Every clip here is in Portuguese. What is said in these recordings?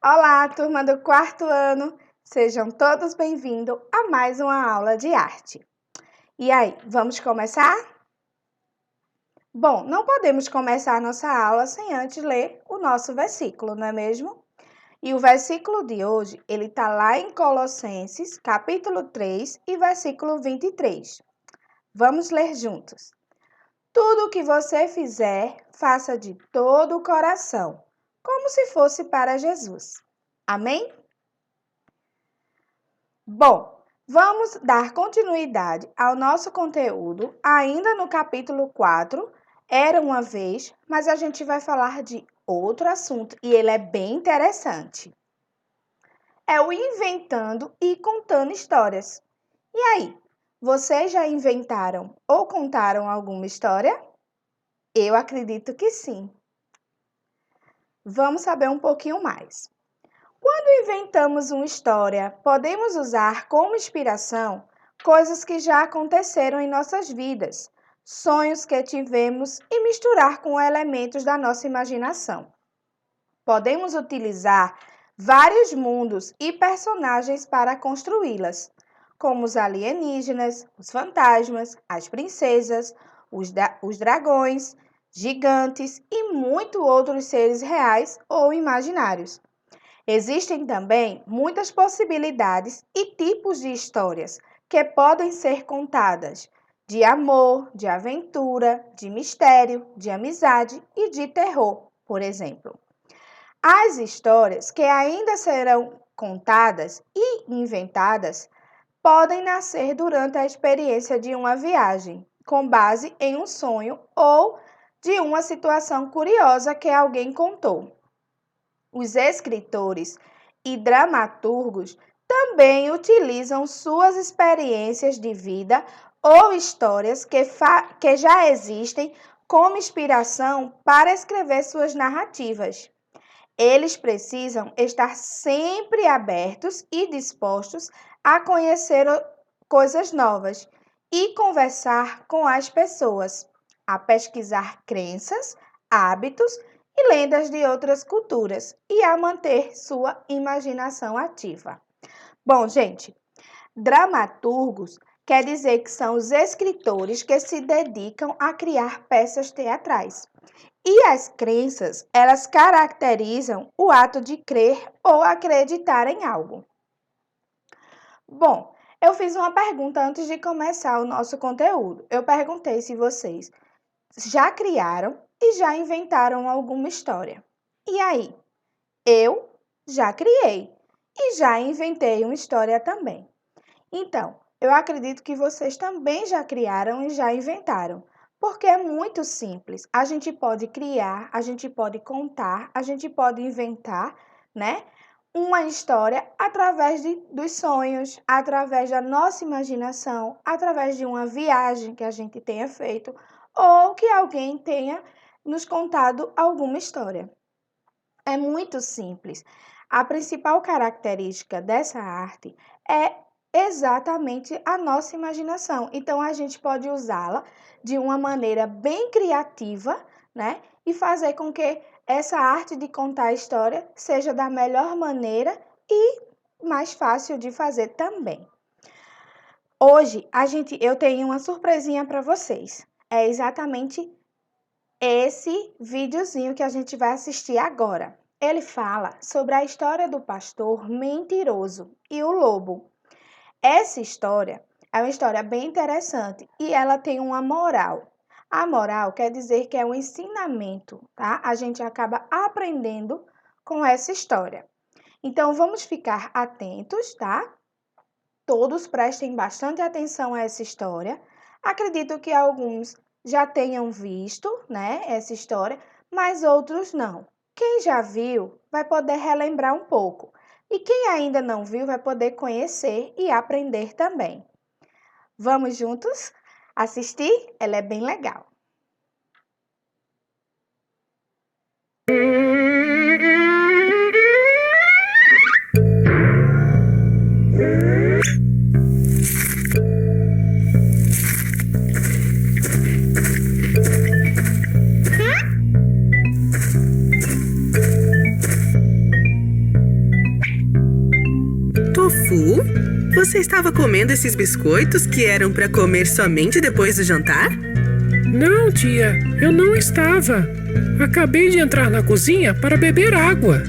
Olá, turma do quarto ano! Sejam todos bem-vindos a mais uma aula de arte. E aí, vamos começar? Bom, não podemos começar a nossa aula sem antes ler o nosso versículo, não é mesmo? E o versículo de hoje, ele está lá em Colossenses, capítulo 3 e versículo 23. Vamos ler juntos. Tudo o que você fizer, faça de todo o coração, como se fosse para Jesus. Amém? Bom, vamos dar continuidade ao nosso conteúdo, ainda no capítulo 4, Era uma vez, mas a gente vai falar de outro assunto e ele é bem interessante. É o inventando e contando histórias. E aí, vocês já inventaram ou contaram alguma história? Eu acredito que sim. Vamos saber um pouquinho mais. Quando inventamos uma história, podemos usar como inspiração coisas que já aconteceram em nossas vidas, sonhos que tivemos e misturar com elementos da nossa imaginação. Podemos utilizar vários mundos e personagens para construí-las, como os alienígenas, os fantasmas, as princesas, os dragões, gigantes e muitos outros seres reais ou imaginários. Existem também muitas possibilidades e tipos de histórias que podem ser contadas, de amor, de aventura, de mistério, de amizade e de terror, por exemplo. As histórias que ainda serão contadas e inventadas podem nascer durante a experiência de uma viagem, com base em um sonho ou de uma situação curiosa que alguém contou. Os escritores e dramaturgos também utilizam suas experiências de vida ou histórias que já existem como inspiração para escrever suas narrativas. Eles precisam estar sempre abertos e dispostos a conhecer coisas novas e conversar com as pessoas, a pesquisar crenças, hábitos e lendas de outras culturas e a manter sua imaginação ativa. Bom, gente, dramaturgos quer dizer que são os escritores que se dedicam a criar peças teatrais. E as crenças, elas caracterizam o ato de crer ou acreditar em algo. Bom, eu fiz uma pergunta antes de começar o nosso conteúdo. Eu perguntei se vocês já criaram e já inventaram alguma história. E aí? Eu já criei e já inventei uma história também. Então, eu acredito que vocês também já criaram e já inventaram, porque é muito simples. A gente pode criar, a gente pode contar, a gente pode inventar, né? Uma história através dos sonhos, através da nossa imaginação, através de uma viagem que a gente tenha feito ou que alguém tenha nos contado alguma história. É muito simples. A principal característica dessa arte é exatamente a nossa imaginação. Então, a gente pode usá-la de uma maneira bem criativa, né? E fazer com que essa arte de contar a história seja da melhor maneira e mais fácil de fazer também. Hoje, eu tenho uma surpresinha para vocês. É exatamente esse videozinho que a gente vai assistir agora. Ele fala sobre a história do pastor mentiroso e o lobo. Essa história é uma história bem interessante e ela tem uma moral. A moral quer dizer que é um ensinamento, tá? A gente acaba aprendendo com essa história. Então, vamos ficar atentos, tá? Todos prestem bastante atenção a essa história. Acredito que alguns já tenham visto, né, essa história, mas outros não. Quem já viu vai poder relembrar um pouco. E quem ainda não viu vai poder conhecer e aprender também. Vamos juntos assistir? Ela é bem legal. Tofu, você estava comendo esses biscoitos que eram para comer somente depois do jantar? Não, tia, eu não estava. Acabei de entrar na cozinha para beber água.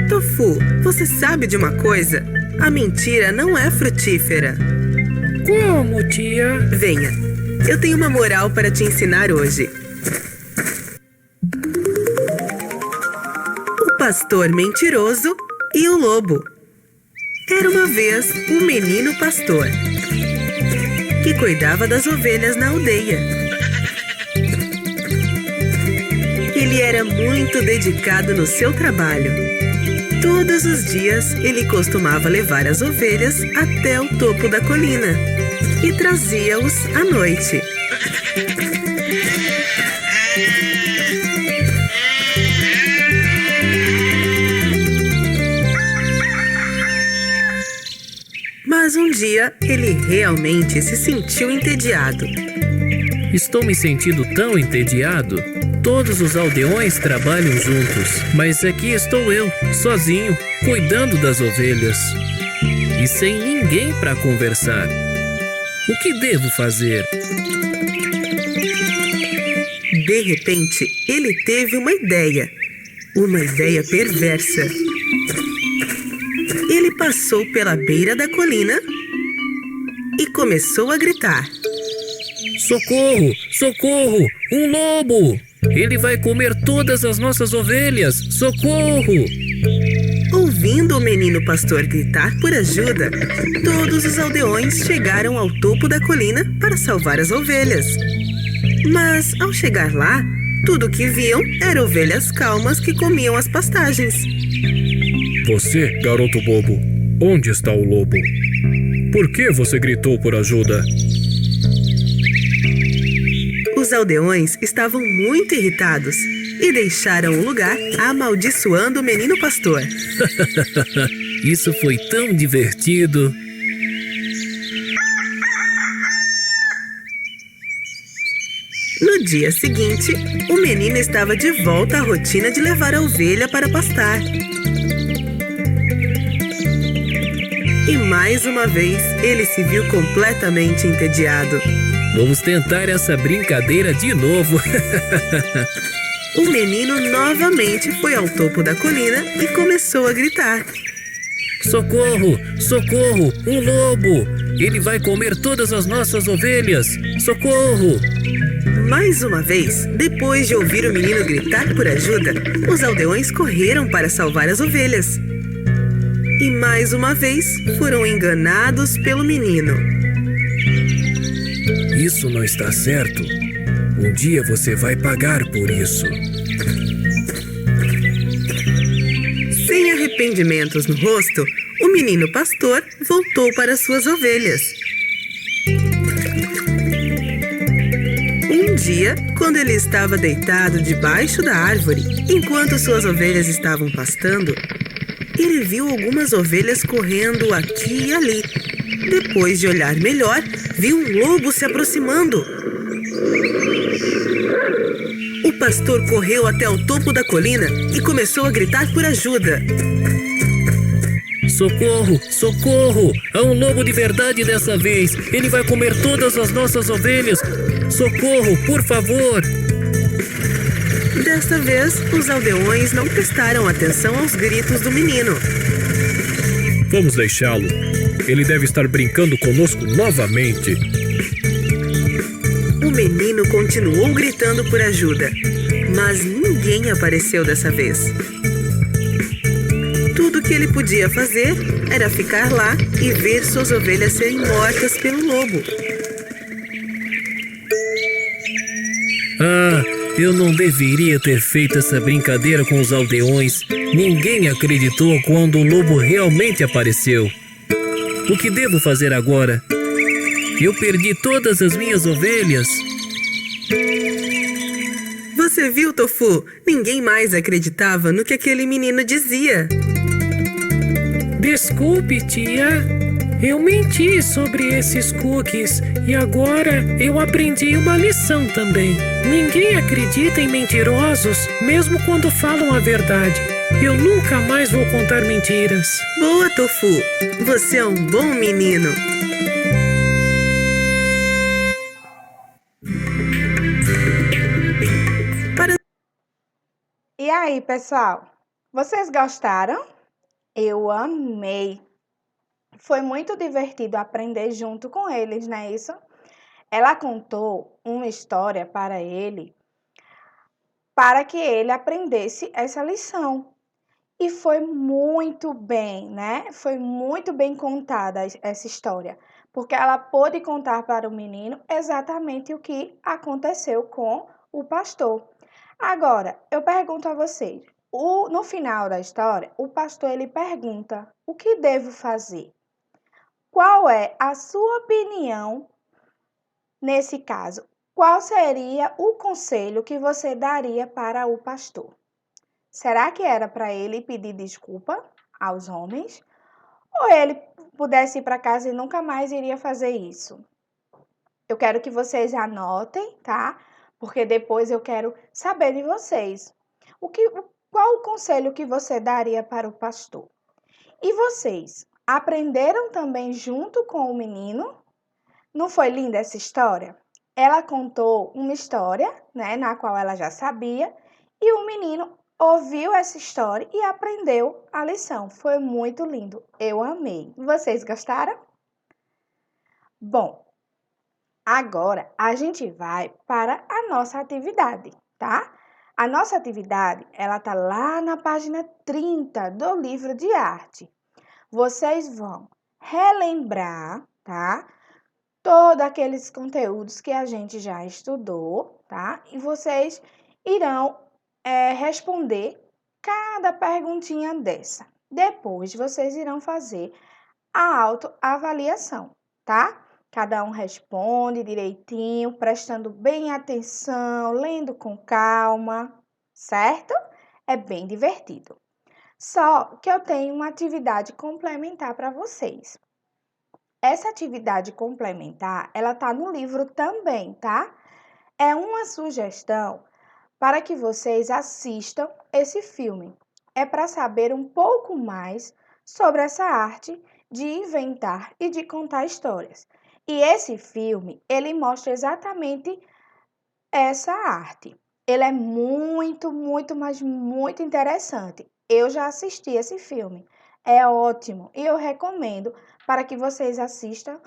Tofu, você sabe de uma coisa? A mentira não é frutífera. Como, tia? Venha, eu tenho uma moral para te ensinar hoje. O pastor mentiroso e o lobo. Era uma vez um menino pastor que cuidava das ovelhas na aldeia. Ele era muito dedicado no seu trabalho. Todos os dias ele costumava levar as ovelhas até o topo da colina e trazia-os à noite. Mas um dia ele realmente se sentiu entediado. Estou me sentindo tão entediado. Todos os aldeões trabalham juntos, mas aqui estou eu, sozinho, cuidando das ovelhas. E sem ninguém para conversar. O que devo fazer? De repente, ele teve uma ideia perversa. Ele passou pela beira da colina e começou a gritar: Socorro! Socorro! Um lobo! Ele vai comer todas as nossas ovelhas! Socorro! Ouvindo o menino pastor gritar por ajuda, todos os aldeões chegaram ao topo da colina para salvar as ovelhas. Mas, ao chegar lá, tudo o que viam eram ovelhas calmas que comiam as pastagens. Você, garoto bobo, onde está o lobo? Por que você gritou por ajuda? Os aldeões estavam muito irritados e deixaram o lugar amaldiçoando o menino pastor. Isso foi tão divertido. No dia seguinte, o menino estava de volta à rotina de levar a ovelha para pastar. E mais uma vez, ele se viu completamente entediado. Vamos tentar essa brincadeira de novo. O menino novamente foi ao topo da colina e começou a gritar: Socorro! Socorro! Um lobo! Ele vai comer todas as nossas ovelhas! Socorro! Mais uma vez, depois de ouvir o menino gritar por ajuda, os aldeões correram para salvar as ovelhas. E mais uma vez, foram enganados pelo menino. Isso não está certo. Um dia você vai pagar por isso. Sem arrependimentos no rosto, o menino pastor voltou para suas ovelhas. Um dia, quando ele estava deitado debaixo da árvore, enquanto suas ovelhas estavam pastando, ele viu algumas ovelhas correndo aqui e ali. Depois de olhar melhor, viu um lobo se aproximando. O pastor correu até o topo da colina e começou a gritar por ajuda. Socorro! Socorro! Há um lobo de verdade dessa vez! Ele vai comer todas as nossas ovelhas! Socorro, por favor! Desta vez, os aldeões não prestaram atenção aos gritos do menino. Vamos deixá-lo. Ele deve estar brincando conosco novamente. O menino continuou gritando por ajuda, mas ninguém apareceu dessa vez. Tudo que ele podia fazer era ficar lá e ver suas ovelhas serem mortas pelo lobo. Ah, eu não deveria ter feito essa brincadeira com os aldeões. Ninguém acreditou quando o lobo realmente apareceu. O que devo fazer agora? Eu perdi todas as minhas ovelhas. Você viu, Tofu? Ninguém mais acreditava no que aquele menino dizia. Desculpe, tia. Eu menti sobre esses cookies e agora eu aprendi uma lição também. Ninguém acredita em mentirosos, mesmo quando falam a verdade. Eu nunca mais vou contar mentiras. Boa, Tofu! Você é um bom menino. E aí, pessoal? Vocês gostaram? Eu amei. Foi muito divertido aprender junto com eles, não é isso? Ela contou uma história para ele, para que ele aprendesse essa lição. E foi muito bem, né? Foi muito bem contada essa história, porque ela pôde contar para o menino exatamente o que aconteceu com o pastor. Agora, eu pergunto a vocês, no final da história, o pastor ele pergunta: "O que devo fazer?" Qual é a sua opinião nesse caso? Qual seria o conselho que você daria para o pastor? Será que era para ele pedir desculpa aos homens? Ou ele pudesse ir para casa e nunca mais iria fazer isso? Eu quero que vocês anotem, tá? Porque depois eu quero saber de vocês. Qual o conselho que você daria para o pastor? E vocês aprenderam também junto com o menino? Não foi linda essa história? Ela contou uma história, né, na qual ela já sabia, e o menino ouviu essa história e aprendeu a lição. Foi muito lindo. Eu amei. Vocês gostaram? Bom, agora a gente vai para a nossa atividade, tá? A nossa atividade, ela tá lá na página 30 do livro de arte. Vocês vão relembrar, tá? Todos aqueles conteúdos que a gente já estudou, tá? E vocês irão responder cada perguntinha dessa. Depois, vocês irão fazer a autoavaliação, tá? Cada um responde direitinho, prestando bem atenção, lendo com calma, certo? É bem divertido. Só que eu tenho uma atividade complementar para vocês. Essa atividade complementar, ela tá no livro também, tá? É uma sugestão para que vocês assistam esse filme. É para saber um pouco mais sobre essa arte de inventar e de contar histórias. E esse filme, ele mostra exatamente essa arte. Ele é muito, muito, mas muito interessante. Eu já assisti esse filme. É ótimo e eu recomendo para que vocês assistam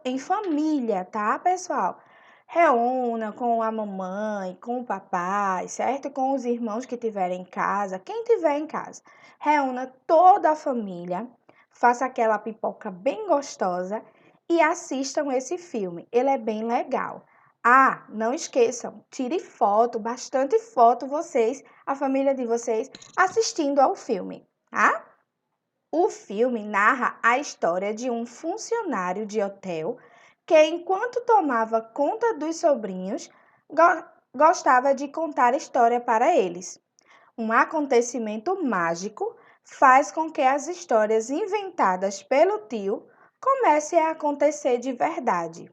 em família, tá, pessoal? Reúna com a mamãe, com o papai, certo? Com os irmãos que tiverem em casa, quem tiver em casa. Reúna toda a família, faça aquela pipoca bem gostosa e assistam esse filme. Ele é bem legal. Ah, não esqueçam, tire foto, bastante foto vocês, a família de vocês, assistindo ao filme, tá? O filme narra a história de um funcionário de hotel que, enquanto tomava conta dos sobrinhos, gostava de contar história para eles. Um acontecimento mágico faz com que as histórias inventadas pelo tio comecem a acontecer de verdade.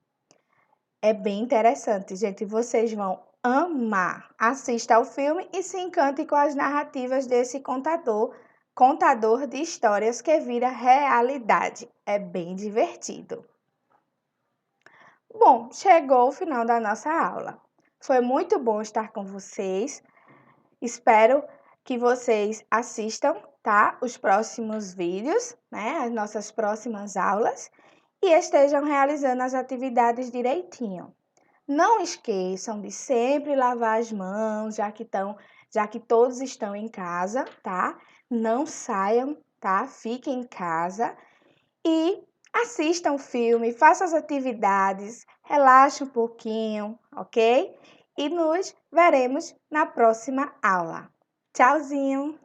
É bem interessante, gente. Vocês vão amar. Assista ao filme e se encante com as narrativas desse contador de histórias que vira realidade. É bem divertido. Bom, chegou o final da nossa aula. Foi muito bom estar com vocês. Espero que vocês assistam, tá? Os próximos vídeos, né? As nossas próximas aulas e estejam realizando as atividades direitinho. Não esqueçam de sempre lavar as mãos, já que todos estão em casa, tá? Não saiam, tá? Fiquem em casa e assistam o filme, façam as atividades, relaxem um pouquinho, ok? E nos veremos na próxima aula. Tchauzinho!